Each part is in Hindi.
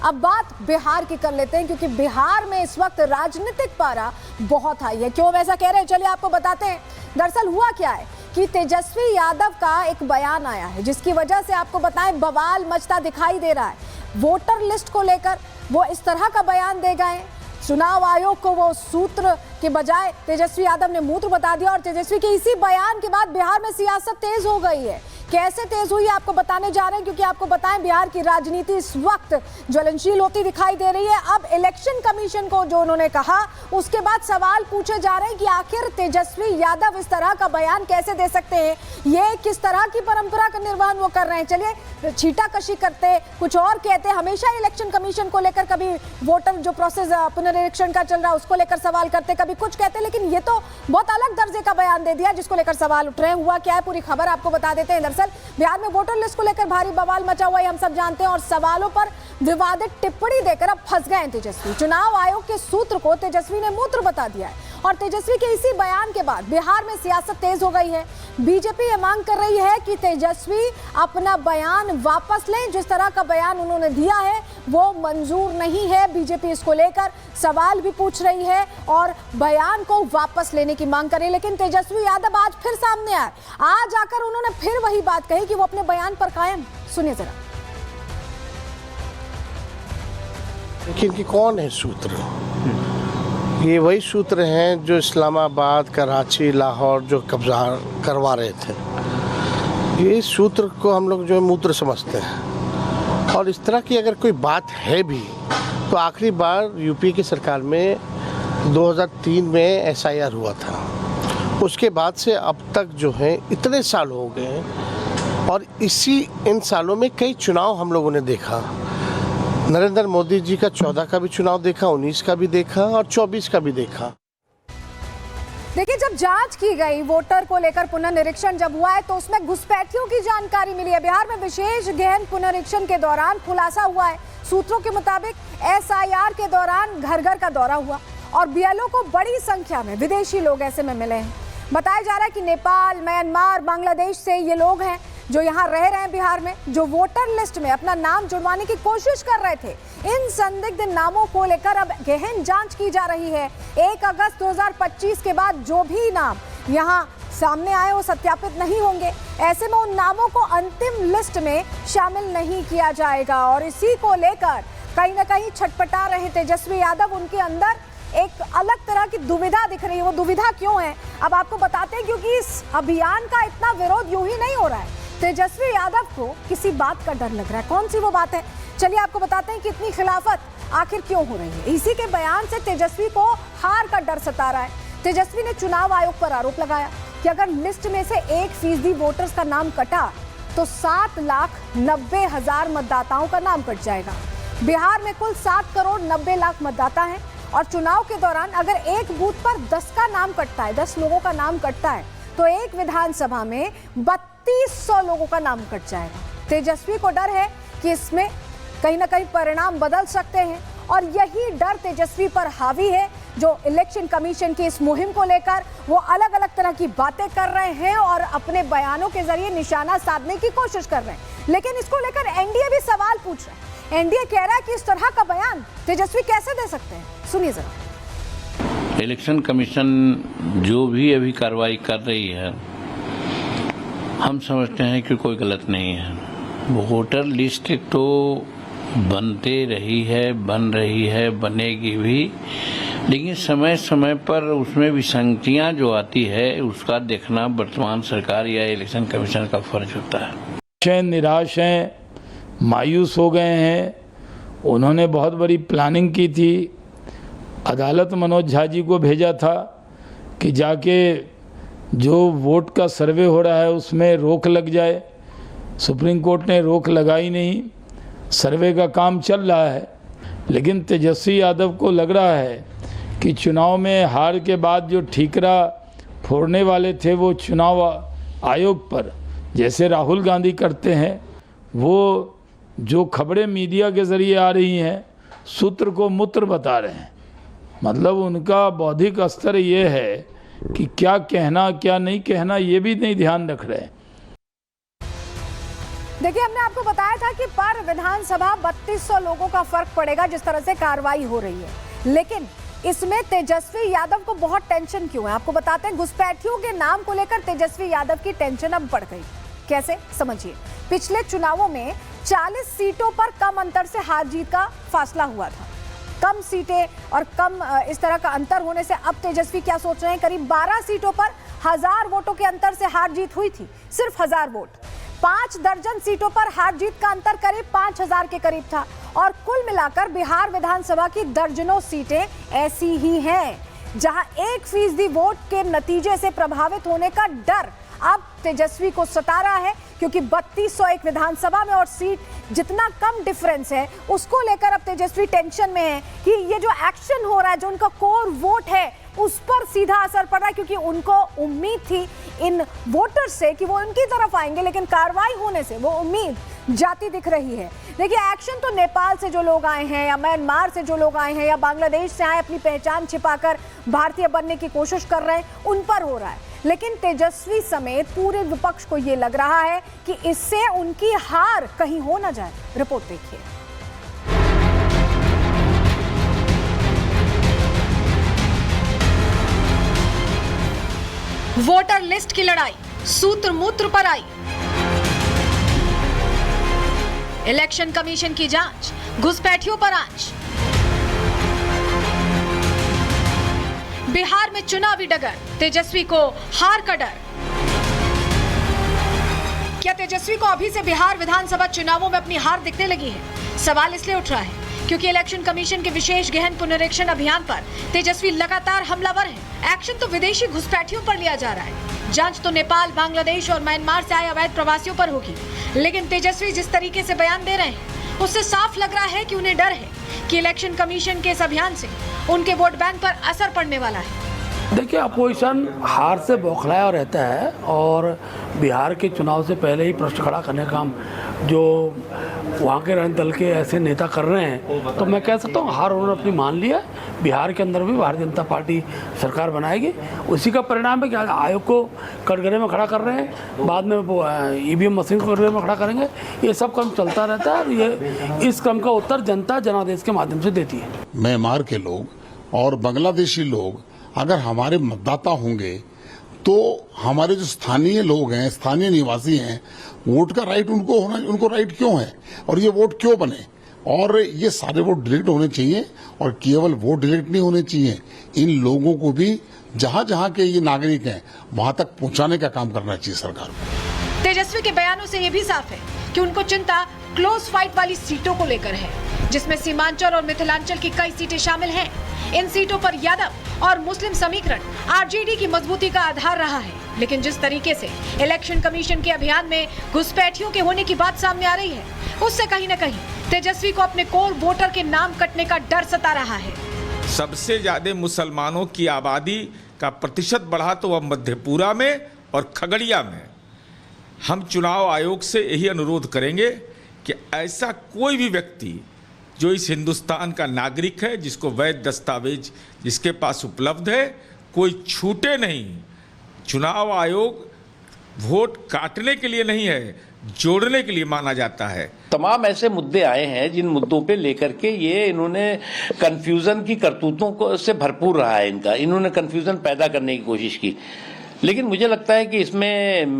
अब बात बिहार की कर लेते हैं, क्योंकि बिहार में इस वक्त राजनीतिक पारा बहुत हाई है। क्यों ऐसा कह रहे हैं, चलिए आपको बताते हैं। दरअसल हुआ क्या है कि तेजस्वी यादव का एक बयान आया है, जिसकी वजह से आपको बताएं बवाल मचता दिखाई दे रहा है। वोटर लिस्ट को लेकर वो इस तरह का बयान दे गए। चुनाव आयोग को वो सूत्र के बजाय तेजस्वी यादव ने मूत्र बता दिया, और तेजस्वी के इसी बयान के बाद बिहार में सियासत तेज हो गई है। कैसे तेज हुई आपको बताने जा रहे हैं, क्योंकि आपको बताएं बिहार की राजनीति इस वक्त ज्वलनशील होती दिखाई दे रही है। अब इलेक्शन कमीशन को जो उन्होंने कहा, उसके बाद सवाल पूछे जा रहे हैं कि आखिर तेजस्वी यादव इस तरह का बयान कैसे दे सकते हैं, ये किस तरह की परंपरा का निर्वहन वो कर रहे हैं। चलिए छीटाकशी करते, कुछ और कहते, हमेशा इलेक्शन कमीशन को लेकर कभी वोटर जो प्रोसेस पुनरीक्षण का चल रहा है उसको लेकर सवाल करते, कभी कुछ कहते, लेकिन ये तो बहुत अलग दर्जे का बयान दे दिया जिसको लेकर सवाल उठ रहे हैं। हुआ क्या है, पूरी खबर आपको बता देते हैं। दरअसल बिहार में वोटर लिस्ट को लेकर भारी बवाल मचा हुआ है, हम सब जानते हैं, और सवालों पर विवादित टिप्पणी देकर अब फंस गए हैं तेजस्वी। चुनाव आयोग के सूत्र को तेजस्वी ने मूत्र बता दिया है, और तेजस्वी के इसी बयान के बाद बिहार में सियासत तेज हो गई है। बीजेपी ये मांग कर रही है कि तेजस्वी अपना बयान वापस लें। जिस तरह का बयान उन्होंने दिया है वो मंजूर नहीं है। बीजेपी इसको लेकर सवाल भी पूछ रही है और बयान को वापस लेने की मांग कर रही है। लेकिन तेजस्वी यादव आज फिर सामने आए, आज आकर उन्होंने फिर वही बात कही कि वो अपने बयान पर कायम। सुनिए जरा। लेकिन कि कौन है सूत्र? ये वही सूत्र हैं जो इस्लामाबाद, कराची, लाहौर जो कब्जा करवा रहे थे। ये सूत्र को हम लोग जो है मूत्र समझते हैं। और इस तरह की अगर कोई बात है भी तो आखिरी बार यूपी की सरकार में 2003 में SIR हुआ था। उसके बाद से अब तक जो है इतने साल हो गए, और इन सालों में कई चुनाव हम लोगों ने देखा। नरेंद्र मोदी जी का 14 का भी चुनाव देखा, 19 का भी देखा और 24 का भी देखा। देखिए, जब जांच की गई वोटर को लेकर, पुनर्निरीक्षण जब हुआ है तो उसमें घुसपैठियों की जानकारी मिली है। बिहार में विशेष गहन पुनरीक्षण के दौरान खुलासा हुआ है। सूत्रों के मुताबिक SIR के दौरान घर घर का दौरा हुआ और BLO को बड़ी संख्या में विदेशी लोग ऐसे में मिले हैं। बताया जा रहा है कि नेपाल, म्यांमार, बांग्लादेश से ये लोग हैं जो यहाँ रह रहे हैं बिहार में, जो वोटर लिस्ट में अपना नाम जुड़वाने की कोशिश कर रहे थे। इन संदिग्ध नामों को लेकर अब गहन जांच की जा रही है। 1 अगस्त 2025 के बाद जो भी नाम यहाँ सामने आए वो सत्यापित नहीं होंगे। ऐसे में उन नामों को अंतिम लिस्ट में शामिल नहीं किया जाएगा, और इसी को लेकर कहीं ना कहीं छटपटा रहे तेजस्वी यादव। उनके अंदर एक अलग तरह की दुविधा दिख रही है। वो दुविधा क्यों है, अब आपको बताते हैं, क्योंकि इस अभियान का इतना विरोध यूं ही नहीं हो रहा है। तेजस्वी यादव को किसी बात का डर लग रहा है। कौन सी वो बात है, चलिए आपको बताते हैं कि इतनी खिलाफत आखिर क्यों हो रही है। इसी के बयान से तेजस्वी को हार का डर सता रहा है। तेजस्वी ने चुनाव आयोग पर आरोप लगाया कि अगर लिस्ट में से 1% वोटर्स का नाम कटा तो 7,90,000 मतदाताओं का नाम कट जाएगा। बिहार में कुल 7,90,00,000 मतदाता हैं, और चुनाव के दौरान अगर एक बूथ पर 10 का नाम कटता है, 10 लोगों का नाम कटता है, तो एक विधानसभा में 3200 लोगों का नाम कट जाएगा। तेजस्वी को डर है कि इसमें कहीं ना कहीं परिणाम बदल सकते हैं, और यही डर तेजस्वी पर हावी है, जो इलेक्शन कमीशन की इस मुहिम को लेकर वो अलग अलग तरह की बातें कर रहे हैं और अपने बयानों के जरिए निशाना साधने की कोशिश कर रहे हैं। लेकिन इसको लेकर एनडीए भी सवाल पूछ रहा है। एनडीए कह रहा है कि इस तरह का बयान तेजस्वी कैसे दे सकते हैं। सुनिए जरा। इलेक्शन कमीशन जो भी अभी कार्रवाई कर रही है, हम समझते हैं कि कोई गलत नहीं है। वोटर लिस्ट तो बनते रही है, बन रही है, बनेगी भी, लेकिन समय समय पर उसमें विसंगतियां जो आती है उसका देखना वर्तमान सरकार या इलेक्शन कमीशन का फर्ज होता है। निराश हैं, मायूस हो गए हैं। उन्होंने बहुत बड़ी प्लानिंग की थी। अदालत मनोज झा जी को भेजा था कि जाके जो वोट का सर्वे हो रहा है उसमें रोक लग जाए। सुप्रीम कोर्ट ने रोक लगाई नहीं, सर्वे का काम चल रहा है। लेकिन तेजस्वी यादव को लग रहा है कि चुनाव में हार के बाद जो ठीकरा फोड़ने वाले थे वो चुनाव आयोग पर, जैसे राहुल गांधी करते हैं, वो जो खबरें मीडिया के ज़रिए आ रही हैं सूत्र को मूत्र बता रहे हैं। मतलब उनका बौद्धिक स्तर ये है कि क्या कहना क्या नहीं कहना ये भी नहीं ध्यान रख रहे हैं। देखिए, हमने आपको बताया था कि पर विधानसभा 3200 लोगों का फर्क पड़ेगा जिस तरह से कार्रवाई हो रही है, लेकिन इसमें तेजस्वी यादव को बहुत टेंशन क्यों है? आपको बताते हैं, घुसपैठियों के नाम को लेकर तेजस्वी यादव की टेंशन अब बढ़ गई। कैसे, समझिए। पिछले चुनावों में 40 सीटों पर कम अंतर से हार जीत का फासला हुआ था। कम सीटें और कम इस तरह का अंतर होने से अब तेजस्वी क्या सोच रहे हैं? करीब 12 सीटों पर 1000 वोटों के अंतर से हार जीत हुई थी, सिर्फ 1000 वोट। 5 दर्जन सीटों पर हार जीत का अंतर करीब 5000 के करीब था और कुल मिलाकर बिहार विधानसभा की दर्जनों सीटें ऐसी ही हैं जहां 1% वोट के नतीजे से प्रभावित होने का डर अब तेजस्वी को सता रहा है, क्योंकि 3201 विधानसभा में और सीट जितना कम डिफरेंस है उसको लेकर अब तेजस्वी टेंशन में है कि ये जो एक्शन हो रहा है, जो उनका कोर वोट है, उस पर सीधा असर पड़ रहा है, क्योंकि उनको उम्मीद थी इन वोटर्स से कि वो उनकी तरफ आएंगे, लेकिन कार्रवाई होने से वो उम्मीद जाती दिख रही है। देखिए, एक्शन तो नेपाल से जो लोग आए हैं या म्यांमार से जो लोग आए हैं या बांग्लादेश से आए अपनी पहचान छिपाकर भारतीय बनने की कोशिश कर रहे हैं, उन पर हो रहा है, लेकिन तेजस्वी समेत पूरे विपक्ष को ये लग रहा है कि इससे उनकी हार कहीं हो ना जाए। रिपोर्ट देखिए। वोटर लिस्ट की लड़ाई सूत्र मूत्र पर आई। इलेक्शन कमीशन की जांच, घुसपैठियों पर आंच। बिहार में चुनावी डगर, तेजस्वी को हार का डर। क्या तेजस्वी को अभी से बिहार विधानसभा चुनावों में अपनी हार दिखने लगी है? सवाल इसलिए उठ रहा है क्योंकि इलेक्शन कमीशन के विशेष गहन पुनरीक्षण अभियान पर तेजस्वी लगातार हमलावर है। एक्शन तो विदेशी घुसपैठियों पर लिया जा रहा है, जांच तो नेपाल, बांग्लादेश और म्यांमार से आए अवैध प्रवासियों पर होगी, लेकिन तेजस्वी जिस तरीके से बयान दे रहे हैं उससे साफ लग रहा है कि उन्हें डर है कि इलेक्शन कमीशन के इस अभियान से उनके वोट बैंक पर असर पड़ने वाला है। देखिए, अपोजिशन हार से बौखलाया रहता है और बिहार के चुनाव से पहले ही प्रश्न खड़ा करने का काम जो वहाँ के राजनीतिक दल के ऐसे नेता कर रहे हैं, तो मैं कह सकता हूँ हार उन्होंने अपनी मान लिया। बिहार के अंदर भी भारतीय जनता पार्टी सरकार बनाएगी, उसी का परिणाम है कि आयोग को कटघरे में खड़ा कर रहे हैं, बाद में वो ईवीएम मशीन को कटघरे में खड़ा करेंगे। ये सब क्रम चलता रहता है और ये इस क्रम का उत्तर जनता जनादेश के माध्यम से देती है। म्यांमार के लोग और बांग्लादेशी लोग अगर हमारे मतदाता होंगे तो हमारे जो स्थानीय लोग हैं, स्थानीय निवासी हैं, वोट का राइट उनको होना, उनको राइट क्यों है और ये वोट क्यों बने, और ये सारे वोट डिलीट होने चाहिए। और केवल वोट डिलीट नहीं होने चाहिए, इन लोगों को भी जहां जहां के ये नागरिक हैं वहां तक पहुंचाने का काम करना चाहिए सरकार को। तेजस्वी के बयानों से ये भी साफ है कि उनको चिंता क्लोज फाइट वाली सीटों को लेकर है, जिसमें सीमांचल और मिथिलांचल की कई सीटें शामिल हैं। इन सीटों पर यादव और मुस्लिम समीकरण आरजेडी की मजबूती का आधार रहा है, लेकिन जिस तरीके से इलेक्शन कमीशन के अभियान में घुसपैठियों के होने की बात सामने आ रही है, उससे कहीं न कहीं तेजस्वी को अपने कोर वोटर के नाम कटने का डर सता रहा है। सबसे ज्यादा मुसलमानों की आबादी का प्रतिशत बढ़ा तो वह मधेपुरा में और खगड़िया में। हम चुनाव आयोग से यही अनुरोध करेंगे कि ऐसा कोई भी व्यक्ति जो इस हिंदुस्तान का नागरिक है, जिसको वैध दस्तावेज जिसके पास उपलब्ध है, कोई छूटे नहीं। चुनाव आयोग वोट काटने के लिए नहीं है, जोड़ने के लिए माना जाता है। तमाम ऐसे मुद्दे आए हैं जिन मुद्दों पे लेकर के ये इन्होंने कंफ्यूजन की करतूतों को से भरपूर रहा है इनका, इन्होंने कंफ्यूजन पैदा करने की कोशिश की, लेकिन मुझे लगता है कि इसमें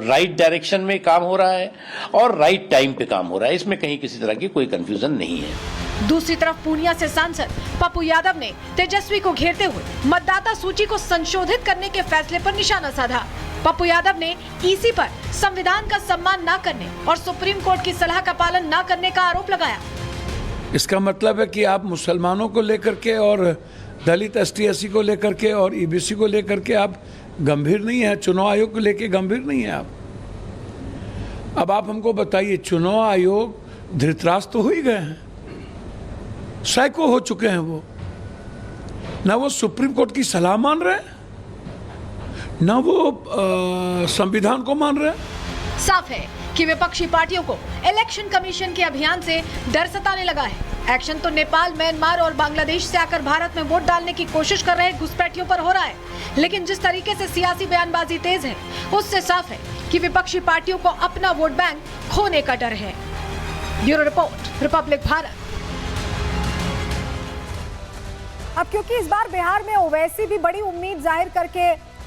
राइट डायरेक्शन में काम हो रहा है और राइट टाइम पे काम हो रहा है। इसमें कहीं किसी तरह की कोई कंफ्यूजन नहीं है। दूसरी तरफ पूर्णिया से सांसद पप्पू यादव ने तेजस्वी को घेरते हुए मतदाता सूची को संशोधित करने के फैसले पर निशाना साधा। पप्पू यादव ने ईसी पर संविधान का सम्मान न करने और सुप्रीम कोर्ट की सलाह का पालन न करने का आरोप लगाया। इसका मतलब है कि आप मुसलमानों को लेकर के और दलित ST/SC को लेकर के और EBC को लेकर के आप गंभीर नहीं है, चुनाव आयोग को लेकर गंभीर नहीं है आप। अब आप हमको बताइए, चुनाव आयोग धृतराष्ट्र तो हो ही गए हैं, साइको हो चुके हैं वो, ना वो सुप्रीम कोर्ट की सलाह मान रहे हैं, ना वो संविधान को मान रहे हैं। साफ है कि विपक्षी पार्टियों को इलेक्शन कमीशन के अभियान से डर सताने लगा है। एक्शन तो नेपाल, म्यांमार और बांग्लादेश से आकर भारत में वोट डालने की कोशिश कर रहे घुसपैठियों पर हो रहा है, लेकिन जिस तरीके से सियासी बयानबाजी तेज है, उससे साफ है कि विपक्षी पार्टियों को अपना वोट बैंक खोने का डर है। Bureau report, Republic Bharat. अब क्योंकि इस बार बिहार में ओवैसी भी बड़ी उम्मीद जाहिर करके